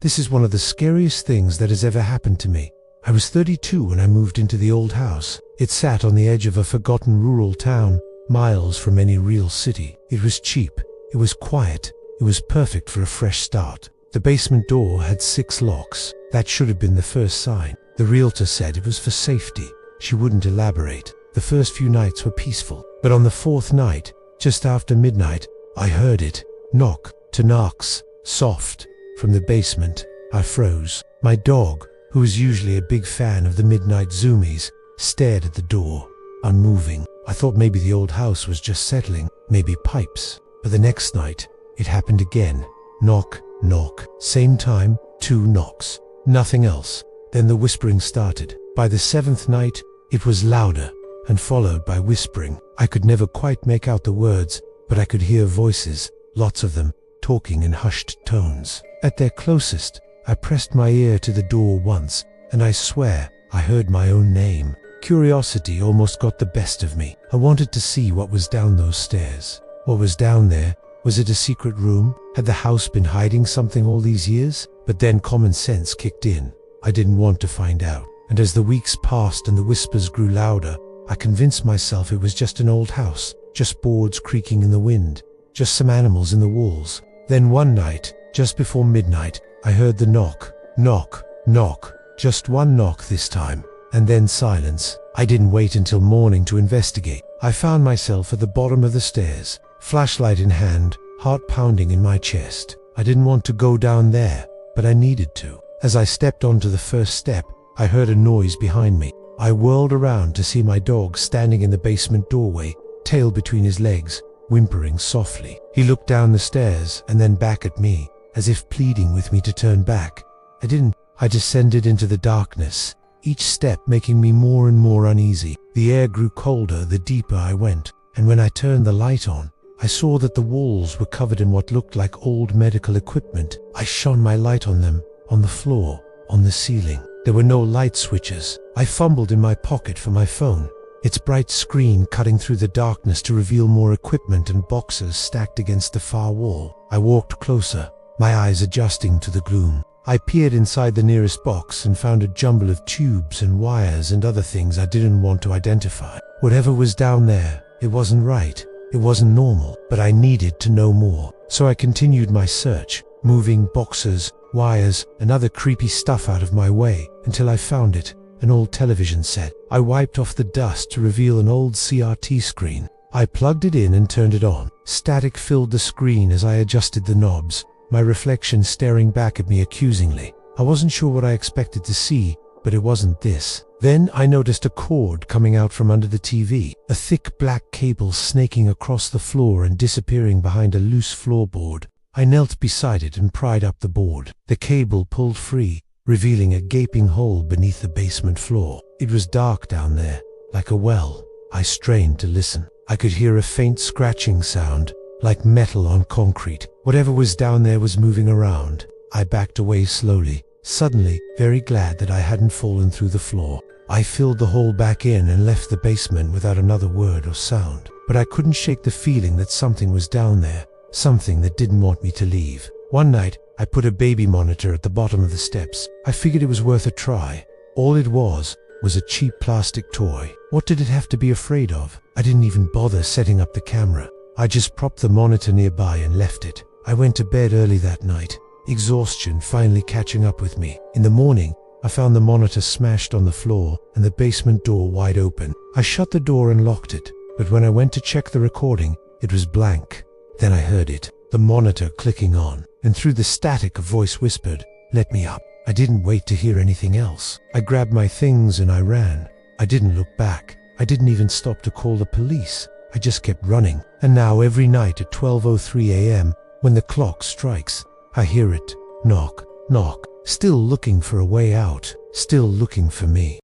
This is one of the scariest things that has ever happened to me. I was 32 when I moved into the old house. It sat on the edge of a forgotten rural town, miles from any real city. It was cheap. It was quiet. It was perfect for a fresh start. The basement door had 6 locks. That should have been the first sign. The realtor said it was for safety. She wouldn't elaborate. The first few nights were peaceful. But on the 4th night, just after midnight, I heard it. Knock, to knocks, soft, from the basement. I froze. My dog, who was usually a big fan of the midnight zoomies, stared at the door, unmoving. I thought maybe the old house was just settling, maybe pipes. But the next night, it happened again. Knock, knock. Same time, 2 knocks. Nothing else. Then the whispering started. By the 7th night, it was louder, and followed by whispering. I could never quite make out the words, but I could hear voices, lots of them, talking in hushed tones. At their closest, I pressed my ear to the door once, and I swear I heard my own name. Curiosity almost got the best of me. I wanted to see what was down those stairs. What was down there? Was it a secret room? Had the house been hiding something all these years? But then common sense kicked in. I didn't want to find out. And as the weeks passed and the whispers grew louder, I convinced myself it was just an old house, just boards creaking in the wind, just some animals in the walls. Then one night, just before midnight, I heard the knock, knock, knock, just one knock this time, and then silence. I didn't wait until morning to investigate. I found myself at the bottom of the stairs, flashlight in hand, heart pounding in my chest. I didn't want to go down there, but I needed to. As I stepped onto the first step, I heard a noise behind me. I whirled around to see my dog standing in the basement doorway, tail between his legs, whimpering softly. He looked down the stairs and then back at me, as if pleading with me to turn back. I didn't. I descended into the darkness, each step making me more and more uneasy. The air grew colder the deeper I went, and when I turned the light on, I saw that the walls were covered in what looked like old medical equipment. I shone my light on them, on the floor, on the ceiling. There were no light switches. I fumbled in my pocket for my phone, its bright screen cutting through the darkness to reveal more equipment and boxes stacked against the far wall. I walked closer, my eyes adjusting to the gloom. I peered inside the nearest box and found a jumble of tubes and wires and other things I didn't want to identify. Whatever was down there, it wasn't right. It wasn't normal, but I needed to know more. So I continued my search, moving boxes, wires, and other creepy stuff out of my way until I found it, an old television set. I wiped off the dust to reveal an old CRT screen. I plugged it in and turned it on. Static filled the screen as I adjusted the knobs, my reflection staring back at me accusingly. I wasn't sure what I expected to see, but it wasn't this. Then I noticed a cord coming out from under the TV, a thick black cable snaking across the floor and disappearing behind a loose floorboard. I knelt beside it and pried up the board. The cable pulled free, revealing a gaping hole beneath the basement floor. It was dark down there, like a well. I strained to listen. I could hear a faint scratching sound, like metal on concrete. Whatever was down there was moving around. I backed away slowly, suddenly very glad that I hadn't fallen through the floor. I filled the hole back in and left the basement without another word or sound. But I couldn't shake the feeling that something was down there, something that didn't want me to leave. One night, I put a baby monitor at the bottom of the steps. I figured it was worth a try. All it was a cheap plastic toy. What did it have to be afraid of? I didn't even bother setting up the camera. I just propped the monitor nearby and left it. I went to bed early that night, exhaustion finally catching up with me. In the morning, I found the monitor smashed on the floor and the basement door wide open. I shut the door and locked it, but when I went to check the recording, it was blank. Then I heard it, the monitor clicking on, and through the static a voice whispered, "Let me up." I didn't wait to hear anything else. I grabbed my things and I ran. I didn't look back. I didn't even stop to call the police. I just kept running. And now every night at 12:03 a.m., when the clock strikes, I hear it, knock, knock, still looking for a way out, still looking for me.